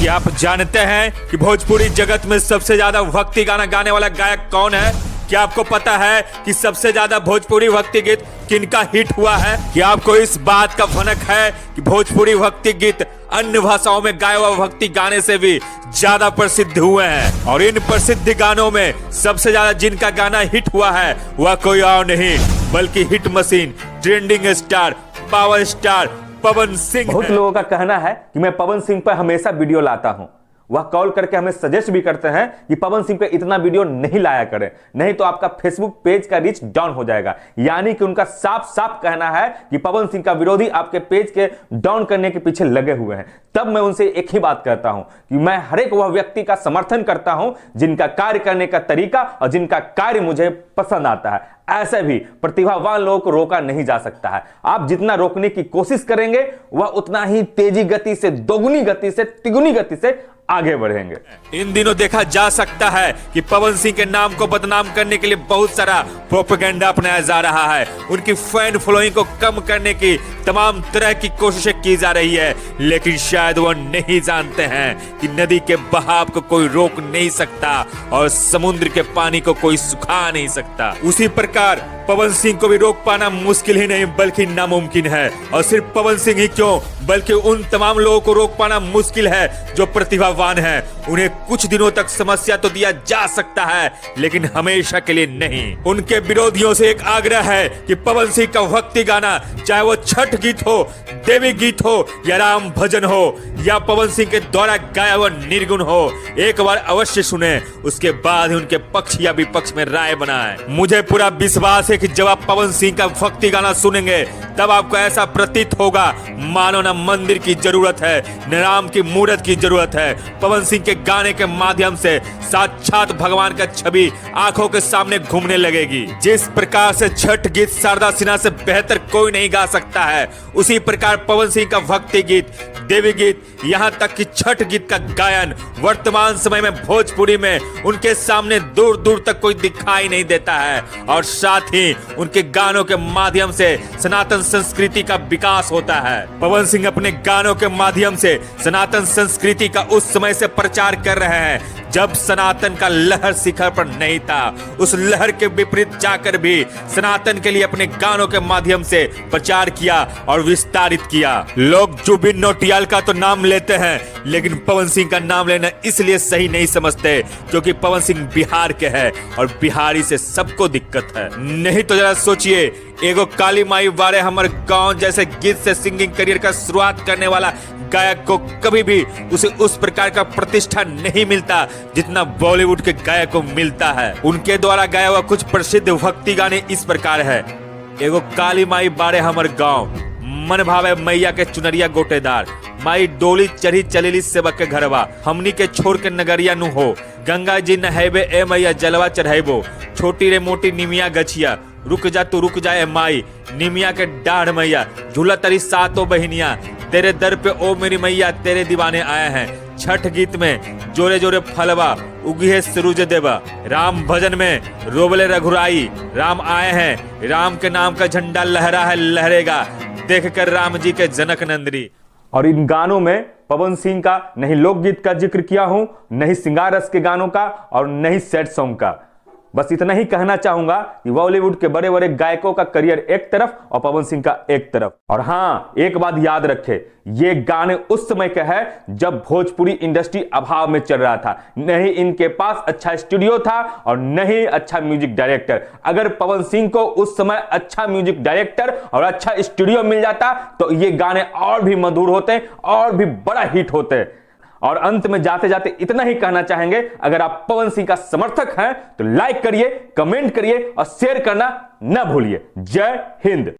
क्या आप जानते हैं कि भोजपुरी जगत में सबसे ज्यादा भक्ति गाना गाने वाला गायक कौन है? क्या आपको पता है कि सबसे ज्यादा भोजपुरी भक्ति गीत किनका हिट हुआ है? क्या आपको इस बात का भनक है कि भोजपुरी भक्ति गीत अन्य भाषाओं में गाए हुए भक्ति गाने से भी ज्यादा प्रसिद्ध हुए हैं? और इन प्रसिद्ध गानों में सबसे ज्यादा जिनका गाना हिट हुआ है वह कोई और नहीं बल्कि hit machine, trending star, power star Pawan Singh. बहुत लोगों का कहना है कि मैं पवन सिंह पर हमेशा वीडियो लाता हूं। वह कॉल करके हमें सजेस्ट भी करते हैं कि पवन सिंह पे इतना वीडियो नहीं लाया करें, नहीं तो आपका फेसबुक पेज का रीच डाउन हो जाएगा। यानी कि उनका साफ साफ कहना है कि पवन सिंह का विरोधी आपके पेज के डाउन करने के पीछे लगे हुए हैं। तब मैं उनसे एक ही बात कहता हूं कि मैं हर एक वह व्यक्ति का समर्थन करता हूं जिनका कार्य करने का तरीका और जिनका कार्य मुझे पसंद आता है। ऐसे भी प्रतिभावान लोगों को रोका नहीं जा सकता है। आप जितना रोकने की कोशिश करेंगे वह उतना ही तेजी गति से, दोगुनी गति से, तिगुनी गति से आगे बढ़ेंगे। इन दिनों देखा जा सकता है कि पवन सिंह के नाम को बदनाम करने के लिए बहुत सारा प्रोपेगेंडा अपनाया जा रहा है। उनकी फैन फॉलोइंग को कम करने की तमाम तरह की कोशिशें की जा रही है, लेकिन शायद वो नहीं जानते हैं कि नदी के बहाव को कोई रोक नहीं सकता और समुद्र के पानी को कोई सुखा नहीं सकता। उसी प्रकार पवन सिंह को भी रोक पाना मुश्किल ही नहीं बल्कि नामुमकिन है। और सिर्फ पवन सिंह ही क्यों बल्कि उन तमाम लोगों को रोक पाना मुश्किल है जो प्रतिभावान हैं। उन्हें कुछ दिनों तक समस्या तो दिया जा सकता है लेकिन हमेशा के लिए नहीं। उनके विरोधियों से एक आग्रह है कि पवन सिंह का भक्ति गाना, चाहे वो छठ गीत हो, देवी गीत हो या राम भजन हो या पवन सिंह के द्वारा गाया हुआ निर्गुण हो, एक बार अवश्य सुने, उसके बाद ही उनके पक्ष या विपक्ष में राय बनाएं। मुझे पूरा विश्वास है कि जब आप पवन सिंह का भक्ति गाना सुनेंगे तब आपको ऐसा प्रतीत होगा मानो न मंदिर की जरूरत है न राम की मूर्त की जरूरत है। पवन सिंह के गाने के माध्यम से साक्षात भगवान का छवि आंखों के सामने घूमने लगेगी। जिस प्रकार से छठ गीत शारदा सिन्हा से बेहतर कोई नहीं गा सकता है, उसी प्रकार पवन सिंह का भक्ति गीत, देवी गीत, यहाँ तक कि छठ गीत का गायन वर्तमान समय में भोजपुरी में उनके सामने दूर दूर तक कोई दिखाई नहीं देता है। और साथ ही उनके गानों के माध्यम से सनातन संस्कृति का विकास होता है। पवन सिंह अपने गानों के माध्यम से सनातन संस्कृति का उस समय से प्रचार कर रहे हैं जब सनातन का लहर शिखर पर नहीं था। उस लहर के विपरीत जाकर भी सनातन के लिए अपने गानों के माध्यम से प्रचार किया और विस्तारित किया। लोग जुबिन नौटियाल का तो नाम लेते हैं लेकिन पवन सिंह का नाम लेना इसलिए सही नहीं समझते क्योंकि पवन सिंह बिहार के हैं और बिहारी से सबको दिक्कत है। नहीं तो जरा सोचिए, एगो काली माई बारे हमर गांव जैसे गीत से सिंगिंग करियर का शुरुआत करने वाला गायक को कभी भी उसे उस प्रकार का प्रतिष्ठा नहीं मिलता जितना बॉलीवुड के गायक को मिलता है। उनके द्वारा गाया हुआ कुछ प्रसिद्ध भक्ति गाने इस प्रकार है। एगो काली माई बारे हमर गांव, मन भावे मैया के चुनरिया गोटेदार, माई डोली चढ़ी चलेली सेवक के घरवा, हमनी के छोड़ के नगरिया नु हो, गंगा जी नहेबे ए मैया जलवा चढ़ेबो, छोटी रे मोटी निमिया गछिया, रुक जा तू रुक जा ए माई, निमिया के डाढ़ मैया, झूला तरी सातों बहिनिया, तेरे दर पे ओ मेरी मैया तेरे दीवाने आए हैं। छठ गीत में जोरे जोरे फलवा, उगी है सूरज देवा, राम भजन में रोबले रघुराई, राम आए हैं, राम के नाम का झंडा लहरा है लहरेगा, देख कर राम जी के जनक नंदरी। और इन गानों में पवन सिंह का नहीं लोकगीत का जिक्र किया हूं, नहीं श्रृंगार रस के गानों का और नहीं सैड सॉन्ग का। बस इतना ही कहना चाहूंगा कि बॉलीवुड के बड़े बड़े गायकों का करियर एक तरफ और पवन सिंह का एक तरफ। और हाँ, एक बात याद रखे, ये गाने उस समय के हैं जब भोजपुरी इंडस्ट्री अभाव में चल रहा था। नहीं इनके पास अच्छा स्टूडियो था और नहीं अच्छा म्यूजिक डायरेक्टर। अगर पवन सिंह को उस समय अच्छा म्यूजिक डायरेक्टर और अच्छा स्टूडियो मिल जाता तो ये गाने और भी मधुर होते और भी बड़ा हिट होते। और अंत में जाते जाते इतना ही कहना चाहेंगे, अगर आप पवन सिंह का समर्थक हैं तो लाइक करिए, कमेंट करिए और शेयर करना न भूलिए। जय हिंद।